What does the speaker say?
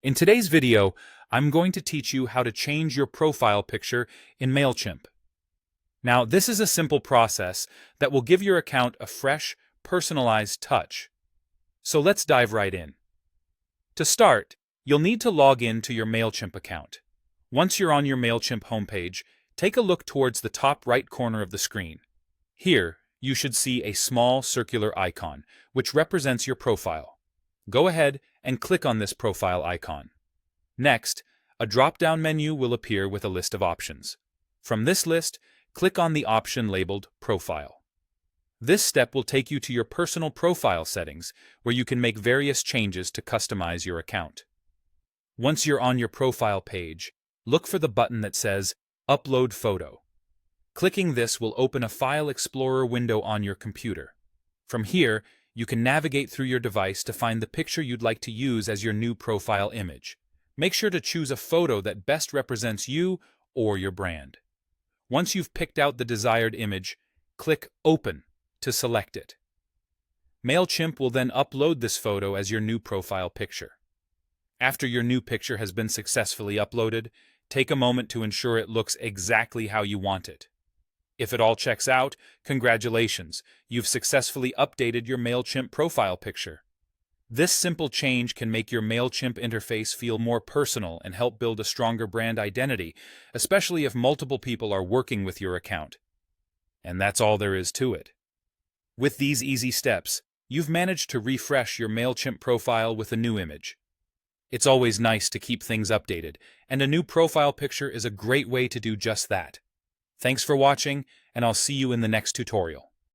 In today's video, I'm going to teach you how to change your profile picture in Mailchimp. Now, this is a simple process that will give your account a fresh, personalized touch. So let's dive right in. To start, you'll need to log in to your Mailchimp account. Once you're on your Mailchimp homepage, take a look towards the top right corner of the screen. Here, you should see a small circular icon, which represents your profile. Go ahead and click on this profile icon. Next, a drop-down menu will appear with a list of options. From this list, click on the option labeled Profile. This step will take you to your personal profile settings, where you can make various changes to customize your account. Once you're on your profile page, look for the button that says Upload Photo. Clicking this will open a File Explorer window on your computer. From here, you can navigate through your device to find the picture you'd like to use as your new profile image. Make sure to choose a photo that best represents you or your brand. Once you've picked out the desired image, click Open to select it. Mailchimp will then upload this photo as your new profile picture. After your new picture has been successfully uploaded, take a moment to ensure it looks exactly how you want it. If it all checks out, congratulations, you've successfully updated your Mailchimp profile picture. This simple change can make your Mailchimp interface feel more personal and help build a stronger brand identity, especially if multiple people are working with your account. And that's all there is to it. With these easy steps, you've managed to refresh your Mailchimp profile with a new image. It's always nice to keep things updated, and a new profile picture is a great way to do just that. Thanks for watching, and I'll see you in the next tutorial.